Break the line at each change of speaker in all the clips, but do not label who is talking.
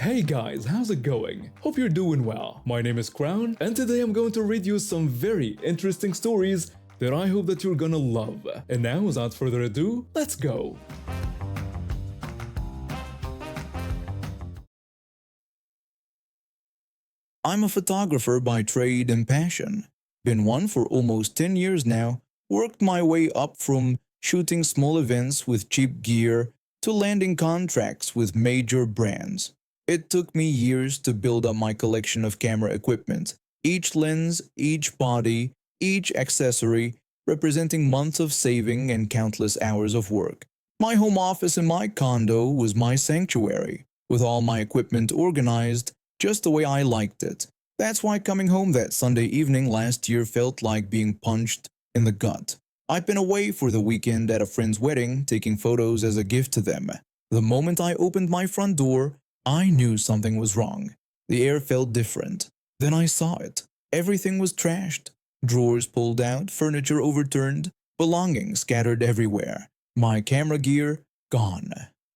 Hey guys, how's it going? Hope you're doing well. My name is Crown, and today I'm going to read you some very interesting stories that I hope that you're gonna love. And now, without further ado, let's go!
I'm a photographer by trade and passion. Been one for almost 10 years now, worked my way up from shooting small events with cheap gear to landing contracts with major brands. It took me years to build up my collection of camera equipment, each lens, each body, each accessory representing months of saving and countless hours of work. My home office in my condo was my sanctuary, with all my equipment organized just the way I liked it. That's why coming home that Sunday evening last year felt like being punched in the gut. I'd been away for the weekend at a friend's wedding, taking photos as a gift to them. The moment I opened my front door, I knew something was wrong. The air felt different. Then I saw it. Everything was trashed. Drawers pulled out, furniture overturned, belongings scattered everywhere. My camera gear gone.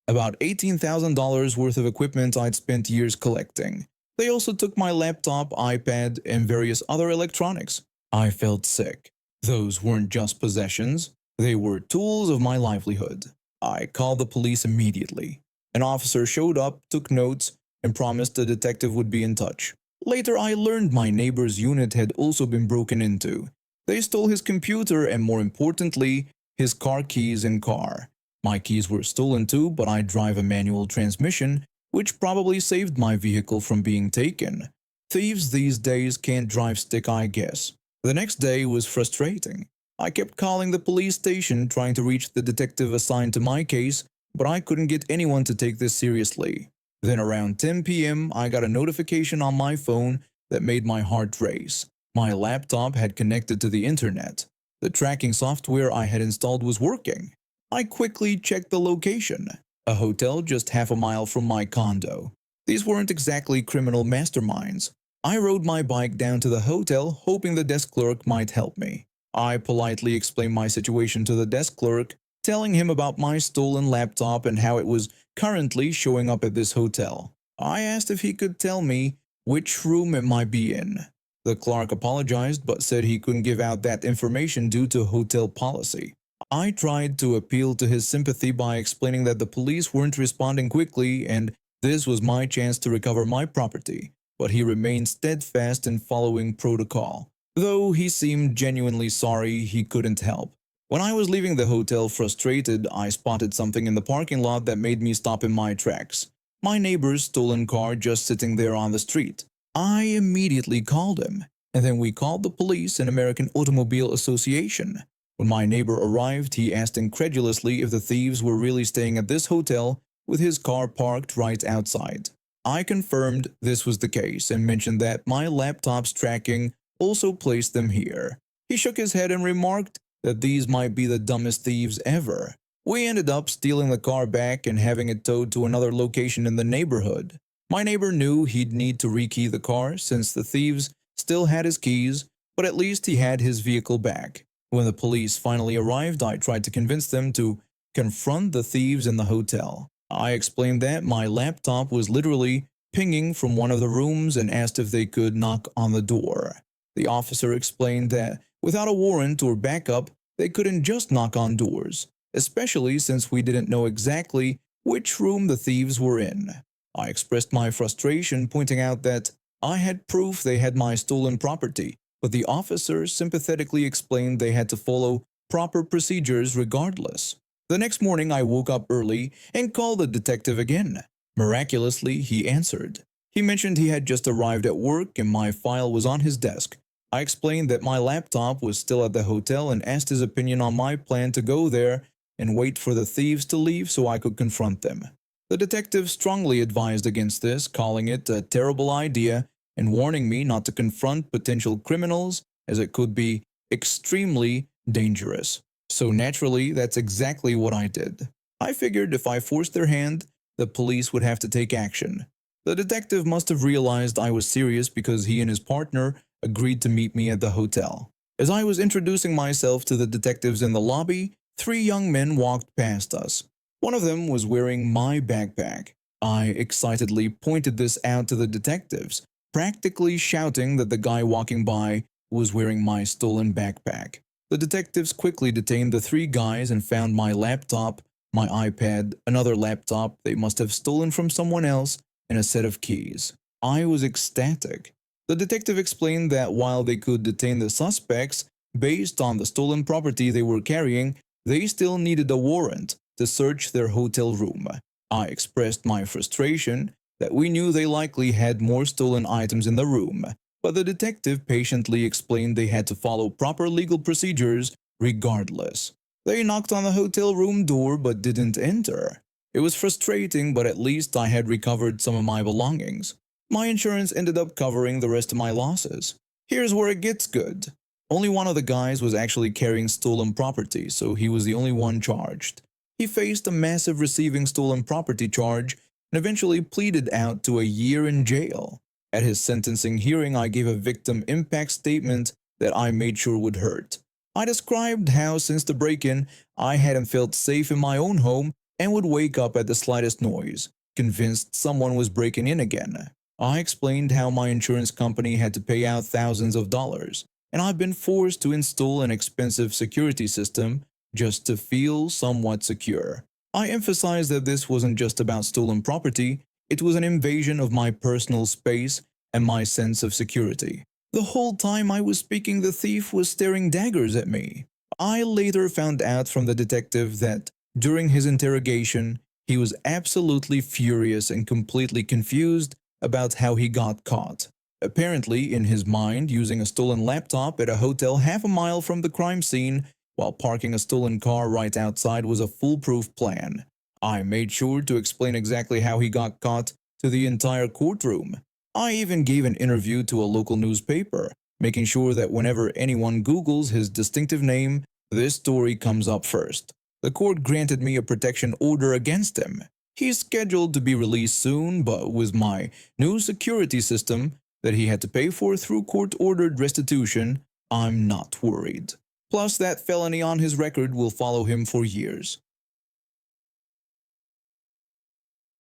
About $18,000 worth of equipment I'd spent years collecting. They also took my laptop, iPad, and various other electronics. I felt sick. Those weren't just possessions, they were tools of my livelihood. I called the police immediately. An officer showed up, took notes, and promised the detective would be in touch. Later, I learned my neighbor's unit had also been broken into. They stole his computer and, more importantly, his car keys and car. My keys were stolen too, but I drive a manual transmission, which probably saved my vehicle from being taken. Thieves these days can't drive stick, I guess. The next day was frustrating. I kept calling the police station trying to reach the detective assigned to my case, but I couldn't get anyone to take this seriously. Then around 10 p.m. I got a notification on my phone that made my heart race. My laptop had connected to the internet. The tracking software I had installed was working. I quickly checked the location. A hotel just half a mile from my condo. These weren't exactly criminal masterminds. I rode my bike down to the hotel, hoping the desk clerk might help me. I politely explained my situation to the desk clerk, telling him about my stolen laptop and how it was currently showing up at this hotel. I asked if he could tell me which room it might be in. The clerk apologized but said he couldn't give out that information due to hotel policy. I tried to appeal to his sympathy by explaining that the police weren't responding quickly and this was my chance to recover my property, but he remained steadfast in following protocol. Though he seemed genuinely sorry, he couldn't help. When I was leaving the hotel frustrated, I spotted something in the parking lot that made me stop in my tracks. My neighbor's stolen car just sitting there on the street. I immediately called him, and then we called the police and American Automobile Association. When my neighbor arrived, he asked incredulously if the thieves were really staying at this hotel with his car parked right outside. I confirmed this was the case and mentioned that my laptop's tracking also placed them here. He shook his head and remarked that these might be the dumbest thieves ever. We ended up stealing the car back and having it towed to another location in the neighborhood. My neighbor knew he'd need to rekey the car since the thieves still had his keys, but at least he had his vehicle back. When the police finally arrived, I tried to convince them to confront the thieves in the hotel. I explained that my laptop was literally pinging from one of the rooms and asked if they could knock on the door. The officer explained that without a warrant or backup, they couldn't just knock on doors, especially since we didn't know exactly which room the thieves were in. I expressed my frustration, pointing out that I had proof they had my stolen property, but the officer sympathetically explained they had to follow proper procedures regardless. The next morning I woke up early and called the detective again. Miraculously, he answered. He mentioned he had just arrived at work and my file was on his desk. I explained that my laptop was still at the hotel and asked his opinion on my plan to go there and wait for the thieves to leave so I could confront them. The detective strongly advised against this, calling it a terrible idea and warning me not to confront potential criminals as it could be extremely dangerous. So naturally, that's exactly what I did. I figured if I forced their hand, the police would have to take action. The detective must have realized I was serious because he and his partner agreed to meet me at the hotel. As I was introducing myself to the detectives in the lobby, 3 young men walked past us. One of them was wearing my backpack. I excitedly pointed this out to the detectives, practically shouting that the guy walking by was wearing my stolen backpack. The detectives quickly detained the three guys and found my laptop, my iPad, another laptop they must have stolen from someone else, and a set of keys. I was ecstatic. The detective explained that while they could detain the suspects based on the stolen property they were carrying, they still needed a warrant to search their hotel room. I expressed my frustration that we knew they likely had more stolen items in the room, but the detective patiently explained they had to follow proper legal procedures regardless. They knocked on the hotel room door but didn't enter. It was frustrating, but at least I had recovered some of my belongings. My insurance ended up covering the rest of my losses. Here's where it gets good. Only one of the guys was actually carrying stolen property, so he was the only one charged. He faced a massive receiving stolen property charge and eventually pleaded out to a year in jail. At his sentencing hearing, I gave a victim impact statement that I made sure would hurt. I described how since the break-in, I hadn't felt safe in my own home and would wake up at the slightest noise, convinced someone was breaking in again. I explained how my insurance company had to pay out thousands of dollars, and I've been forced to install an expensive security system just to feel somewhat secure. I emphasized that this wasn't just about stolen property, it was an invasion of my personal space and my sense of security. The whole time I was speaking, the thief was staring daggers at me. I later found out from the detective that during his interrogation, he was absolutely furious and completely confused about how he got caught. Apparently, in his mind, using a stolen laptop at a hotel half a mile from the crime scene while parking a stolen car right outside was a foolproof plan. I made sure to explain exactly how he got caught to the entire courtroom. I even gave an interview to a local newspaper, making sure that whenever anyone Googles his distinctive name, this story comes up first. The court granted me a protection order against him. He's scheduled to be released soon, but with my new security system that he had to pay for through court-ordered restitution, I'm not worried. Plus, that felony on his record will follow him for years.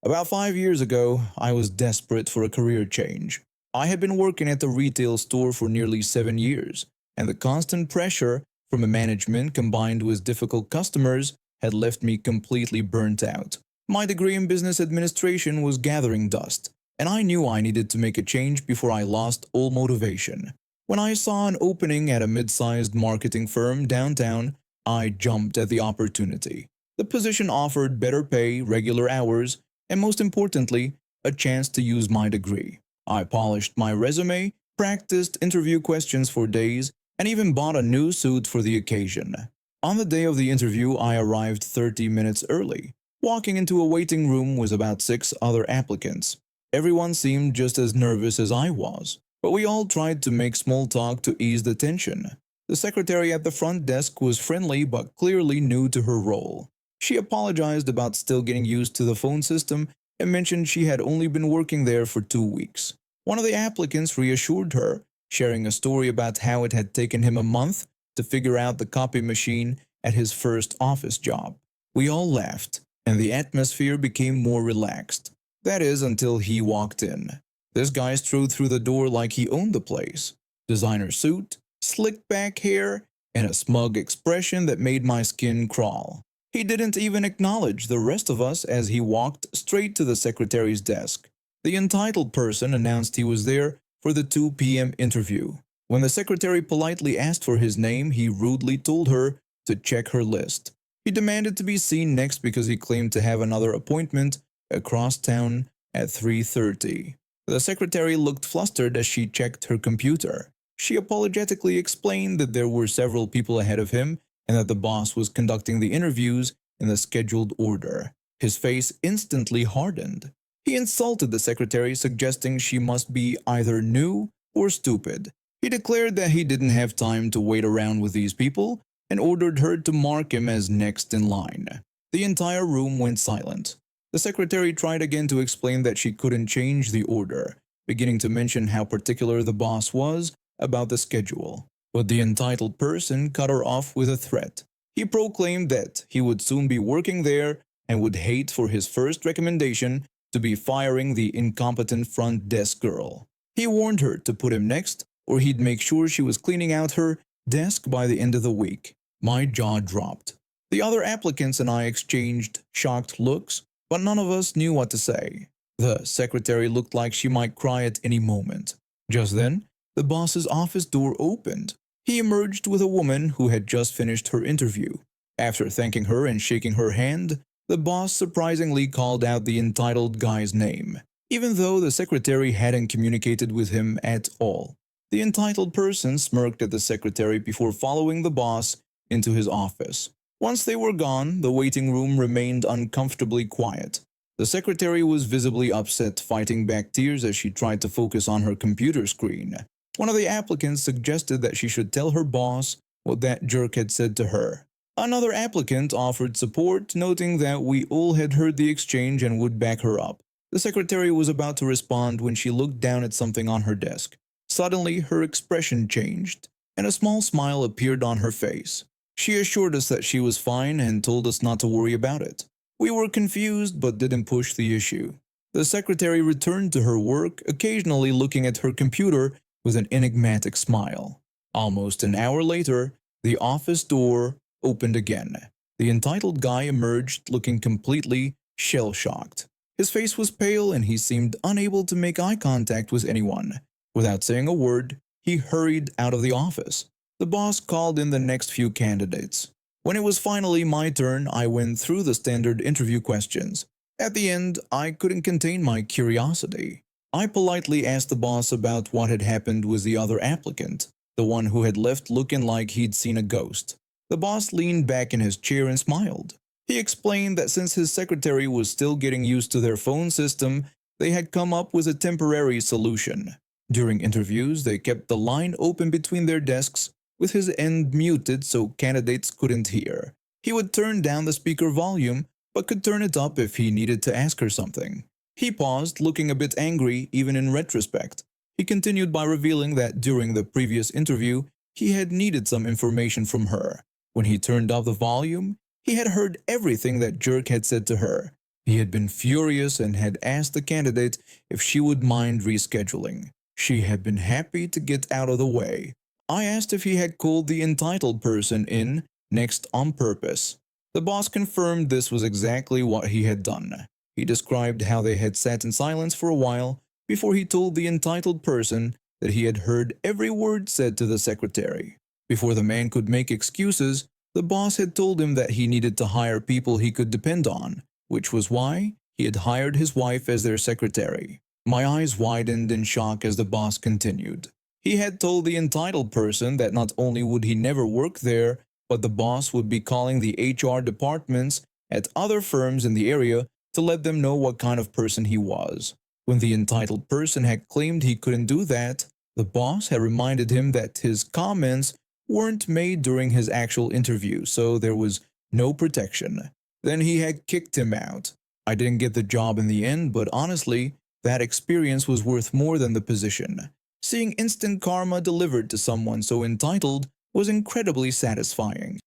About 5 years ago, I was desperate for a career change. I had been working at the retail store for nearly 7 years, and the constant pressure from a management combined with difficult customers had left me completely burnt out. My degree in business administration was gathering dust, and I knew I needed to make a change before I lost all motivation. When I saw an opening at a mid-sized marketing firm downtown, I jumped at the opportunity. The position offered better pay, regular hours, and most importantly, a chance to use my degree. I polished my resume, practiced interview questions for days, and even bought a new suit for the occasion. On the day of the interview, I arrived 30 minutes early. Walking into a waiting room was about 6 other applicants. Everyone seemed just as nervous as I was, but we all tried to make small talk to ease the tension. The secretary at the front desk was friendly but clearly new to her role. She apologized about still getting used to the phone system and mentioned she had only been working there for 2 weeks. One of the applicants reassured her, sharing a story about how it had taken him a month to figure out the copy machine at his first office job. We all laughed, and the atmosphere became more relaxed. That is, until he walked in. This guy strode through the door like he owned the place. Designer suit, slicked back hair, and a smug expression that made my skin crawl. He didn't even acknowledge the rest of us as he walked straight to the secretary's desk. The entitled person announced he was there for the 2 p.m. interview. When the secretary politely asked for his name, he rudely told her to check her list. He demanded to be seen next because he claimed to have another appointment across town at 3:30. The secretary looked flustered as she checked her computer. She apologetically explained that there were several people ahead of him and that the boss was conducting the interviews in the scheduled order. His face instantly hardened. He insulted the secretary, suggesting she must be either new or stupid. He declared that he didn't have time to wait around with these people and ordered her to mark him as next in line. The entire room went silent. The secretary tried again to explain that she couldn't change the order, beginning to mention how particular the boss was about the schedule. But the entitled person cut her off with a threat. He proclaimed that he would soon be working there and would hate for his first recommendation to be firing the incompetent front desk girl. He warned her to put him next, or he'd make sure she was cleaning out her desk by the end of the week. My jaw dropped. The other applicants and I exchanged shocked looks, but none of us knew what to say. The secretary looked like she might cry at any moment. Just then, the boss's office door opened. He emerged with a woman who had just finished her interview. After thanking her and shaking her hand, the boss surprisingly called out the entitled guy's name, even though the secretary hadn't communicated with him at all. The entitled person smirked at the secretary before following the boss into his office. Once they were gone, the waiting room remained uncomfortably quiet. The secretary was visibly upset, fighting back tears as she tried to focus on her computer screen. One of the applicants suggested that she should tell her boss what that jerk had said to her. Another applicant offered support, noting that we all had heard the exchange and would back her up. The secretary was about to respond when she looked down at something on her desk. Suddenly, her expression changed, and a small smile appeared on her face. She assured us that she was fine and told us not to worry about it. We were confused but didn't push the issue. The secretary returned to her work, occasionally looking at her computer with an enigmatic smile. Almost an hour later, the office door opened again. The entitled guy emerged looking completely shell-shocked. His face was pale and he seemed unable to make eye contact with anyone. Without saying a word, he hurried out of the office. The boss called in the next few candidates. When it was finally my turn, I went through the standard interview questions. At the end, I couldn't contain my curiosity. I politely asked the boss about what had happened with the other applicant, the one who had left looking like he'd seen a ghost. The boss leaned back in his chair and smiled. He explained that since his secretary was still getting used to their phone system, they had come up with a temporary solution. During interviews, they kept the line open between their desks with his end muted so candidates couldn't hear. He would turn down the speaker volume, but could turn it up if he needed to ask her something. He paused, looking a bit angry even in retrospect. He continued by revealing that during the previous interview, he had needed some information from her. When he turned off the volume, he had heard everything that jerk had said to her. He had been furious and had asked the candidate if she would mind rescheduling. She had been happy to get out of the way. I asked if he had called the entitled person in next on purpose. The boss confirmed this was exactly what he had done. He described how they had sat in silence for a while before he told the entitled person that he had heard every word said to the secretary. Before the man could make excuses, the boss had told him that he needed to hire people he could depend on, which was why he had hired his wife as their secretary. My eyes widened in shock as the boss continued. He had told the entitled person that not only would he never work there, but the boss would be calling the HR departments at other firms in the area to let them know what kind of person he was. When the entitled person had claimed he couldn't do that, the boss had reminded him that his comments weren't made during his actual interview, so there was no protection. Then he had kicked him out. I didn't get the job in the end, but honestly, that experience was worth more than the position. Seeing instant karma delivered to someone so entitled was incredibly satisfying.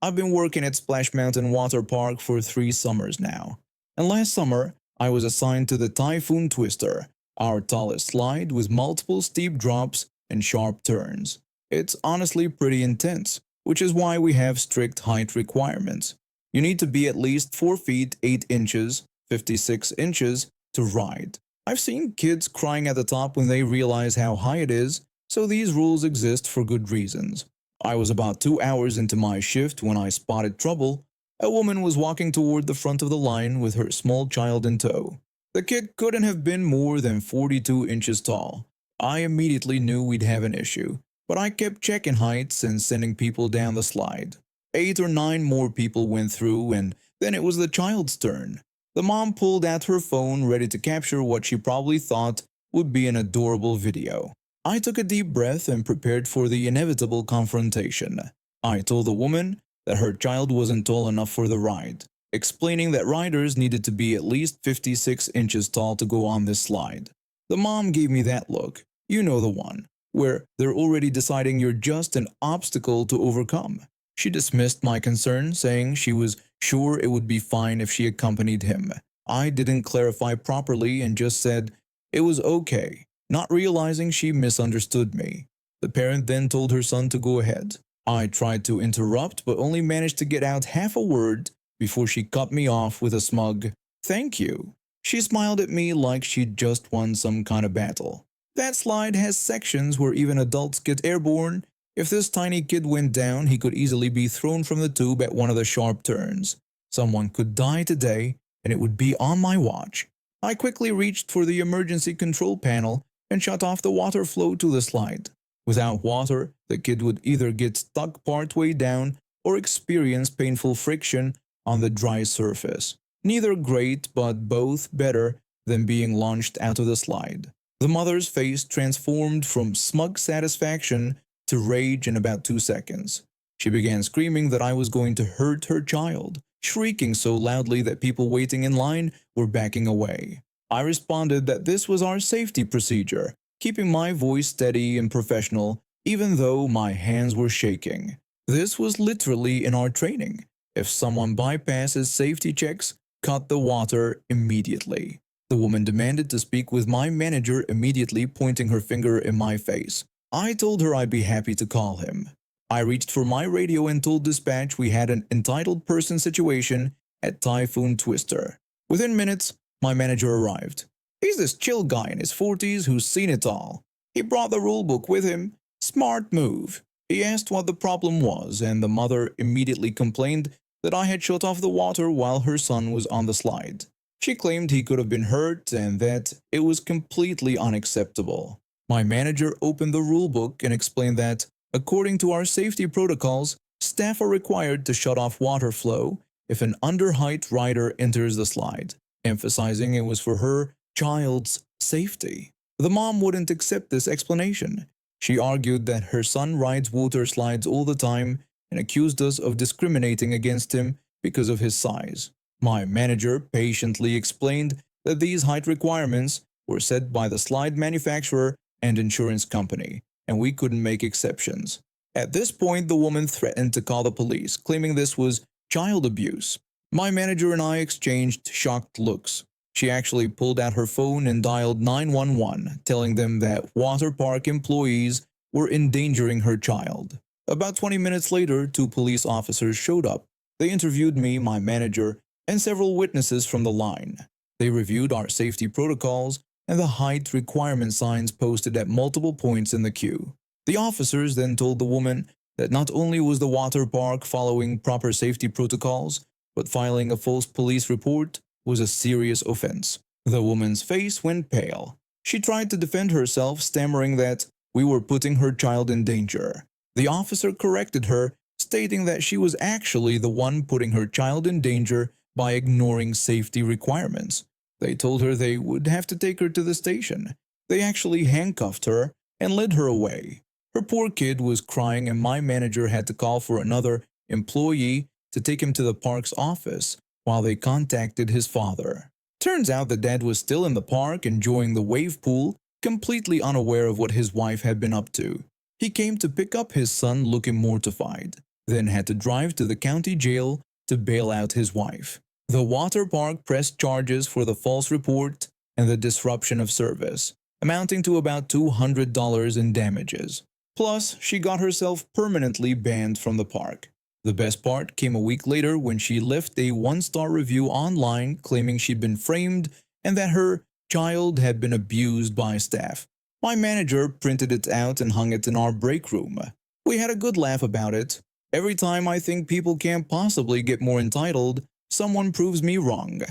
I've been working at Splash Mountain Water Park for 3 summers now, and last summer I was assigned to the Typhoon Twister, our tallest slide with multiple steep drops and sharp turns. It's honestly pretty intense, which is why we have strict height requirements. You need to be at least 4 feet 8 inches, 56 inches to ride. I've seen kids crying at the top when they realize how high it is, so these rules exist for good reasons. I was about 2 hours into my shift when I spotted trouble. A woman was walking toward the front of the line with her small child in tow. The kid couldn't have been more than 42 inches tall. I immediately knew we'd have an issue, but I kept checking heights and sending people down the slide. 8 or 9 more people went through, and then it was the child's turn. The mom pulled out her phone ready to capture what she probably thought would be an adorable video. I took a deep breath and prepared for the inevitable confrontation. I told the woman that her child wasn't tall enough for the ride, explaining that riders needed to be at least 56 inches tall to go on this slide. The mom gave me that look, you know the one, where they're already deciding you're just an obstacle to overcome. She dismissed my concern, saying she was sure it would be fine if she accompanied him. I didn't clarify properly and just said it was okay, not realizing she misunderstood me. The parent then told her son to go ahead. I tried to interrupt but only managed to get out half a word before she cut me off with a smug, "Thank you." She smiled at me like she'd just won some kind of battle. That slide has sections where even adults get airborne. If this tiny kid went down, he could easily be thrown from the tube at one of the sharp turns. Someone could die today, and it would be on my watch. I quickly reached for the emergency control panel and shut off the water flow to the slide. Without water, the kid would either get stuck partway down or experience painful friction on the dry surface. Neither great, but both better than being launched out of the slide. The mother's face transformed from smug satisfaction to rage in about 2 seconds. She began screaming that I was going to hurt her child, shrieking so loudly that people waiting in line were backing away. I responded that this was our safety procedure, keeping my voice steady and professional even though my hands were shaking. This was literally in our training. If someone bypasses safety checks, cut the water immediately. The woman demanded to speak with my manager immediately, pointing her finger in my face. I told her I'd be happy to call him. I reached for my radio and told dispatch we had an entitled person situation at Typhoon Twister. Within minutes, my manager arrived. He's this chill guy in his 40s who's seen it all. He brought the rulebook with him. Smart move. He asked what the problem was, and the mother immediately complained that I had shut off the water while her son was on the slide. She claimed he could have been hurt and that it was completely unacceptable. My manager opened the rulebook and explained that, according to our safety protocols, staff are required to shut off water flow if an underheight rider enters the slide, emphasizing it was for her child's safety. The mom wouldn't accept this explanation. She argued that her son rides water slides all the time and accused us of discriminating against him because of his size. My manager patiently explained that these height requirements were set by the slide manufacturer and insurance company, and we couldn't make exceptions. At this point, the woman threatened to call the police, claiming this was child abuse. My manager and I exchanged shocked looks. She actually pulled out her phone and dialed 911, telling them that water park employees were endangering her child. About 20 minutes later, 2 police officers showed up. They interviewed me, my manager, and several witnesses from the line. They reviewed our safety protocols and the height requirement signs posted at multiple points in the queue. The officers then told the woman that not only was the water park following proper safety protocols, but filing a false police report was a serious offense. The woman's face went pale. She tried to defend herself, stammering that we were putting her child in danger. The officer corrected her, stating that she was actually the one putting her child in danger by ignoring safety requirements. They told her they would have to take her to the station. They actually handcuffed her and led her away. Her poor kid was crying, and my manager had to call for another employee to take him to the park's office while they contacted his father. Turns out the dad was still in the park enjoying the wave pool, completely unaware of what his wife had been up to. He came to pick up his son looking mortified, then had to drive to the county jail to bail out his wife. The water park pressed charges for the false report and the disruption of service, amounting to about $200 in damages. Plus, she got herself permanently banned from the park. The best part came a week later when she left a 1-star review online claiming she'd been framed and that her child had been abused by staff. My manager printed it out and hung it in our break room. We had a good laugh about it. Every time I think people can't possibly get more entitled, someone proves me wrong.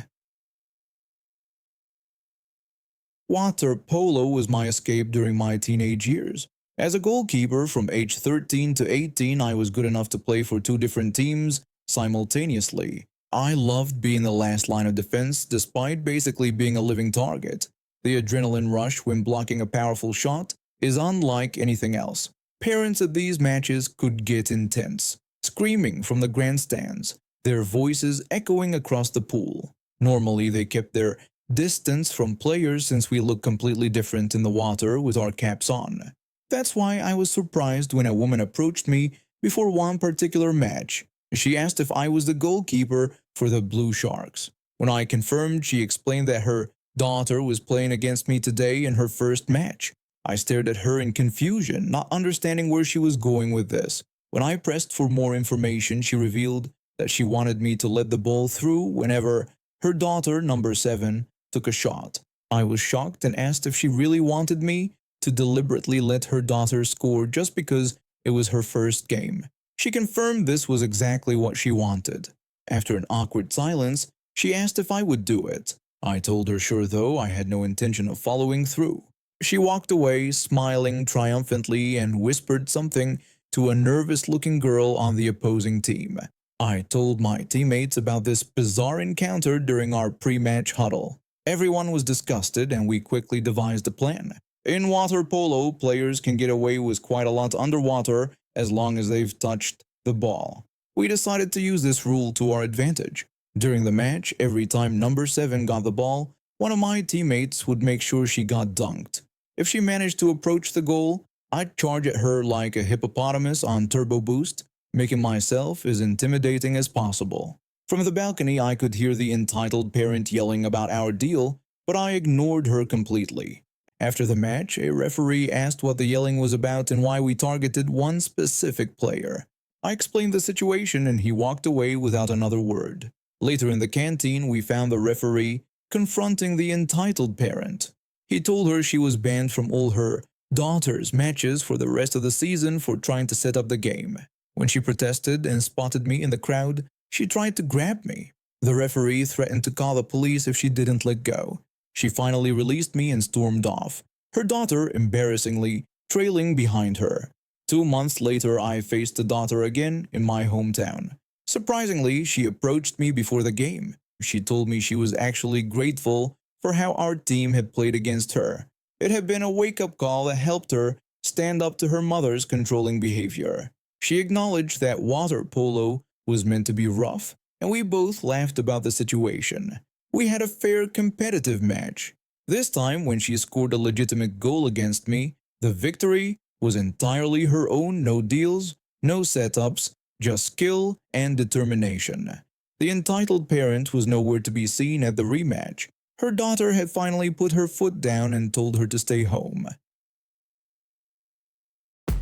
Water polo was my escape during my teenage years. As a goalkeeper from age 13 to 18, I was good enough to play for 2 different teams simultaneously. I loved being the last line of defense despite basically being a living target. The adrenaline rush when blocking a powerful shot is unlike anything else. Parents at these matches could get intense, screaming from the grandstands, their voices echoing across the pool. Normally, they kept their distance from players since we look completely different in the water with our caps on. That's why I was surprised when a woman approached me before one particular match. She asked if I was the goalkeeper for the Blue Sharks. When I confirmed, she explained that her daughter was playing against me today in her first match. I stared at her in confusion, not understanding where she was going with this. When I pressed for more information, she revealed that she wanted me to let the ball through whenever her daughter, number 7, took a shot. I was shocked and asked if she really wanted me to deliberately let her daughter score just because it was her first game. She confirmed this was exactly what she wanted. After an awkward silence, she asked if I would do it. I told her sure, though I had no intention of following through. She walked away, smiling triumphantly, and whispered something to a nervous-looking girl on the opposing team. I told my teammates about this bizarre encounter during our pre-match huddle. Everyone was disgusted, and we quickly devised a plan. In water polo, players can get away with quite a lot underwater as long as they've touched the ball. We decided to use this rule to our advantage. During the match, every time number 7 got the ball, one of my teammates would make sure she got dunked. If she managed to approach the goal, I'd charge at her like a hippopotamus on turbo boost, making myself as intimidating as possible. From the balcony, I could hear the entitled parent yelling about our deal, but I ignored her completely. After the match, a referee asked what the yelling was about and why we targeted one specific player. I explained the situation and he walked away without another word. Later in the canteen, we found the referee confronting the entitled parent. He told her she was banned from all her daughter's matches for the rest of the season for trying to set up the game. When she protested and spotted me in the crowd, she tried to grab me. The referee threatened to call the police if she didn't let go. She finally released me and stormed off, her daughter embarrassingly trailing behind her. 2 months later, I faced the daughter again in my hometown. Surprisingly, she approached me before the game. She told me she was actually grateful for how our team had played against her. It had been a wake-up call that helped her stand up to her mother's controlling behavior. She acknowledged that water polo was meant to be rough, and we both laughed about the situation. We had a fair competitive match. This time, when she scored a legitimate goal against me, the victory was entirely her own. No deals, no setups, just skill and determination. The entitled parent was nowhere to be seen at the rematch. Her daughter had finally put her foot down and told her to stay home.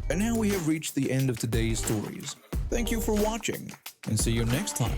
And now we have reached the end of today's stories. Thank you for watching, and see you next time.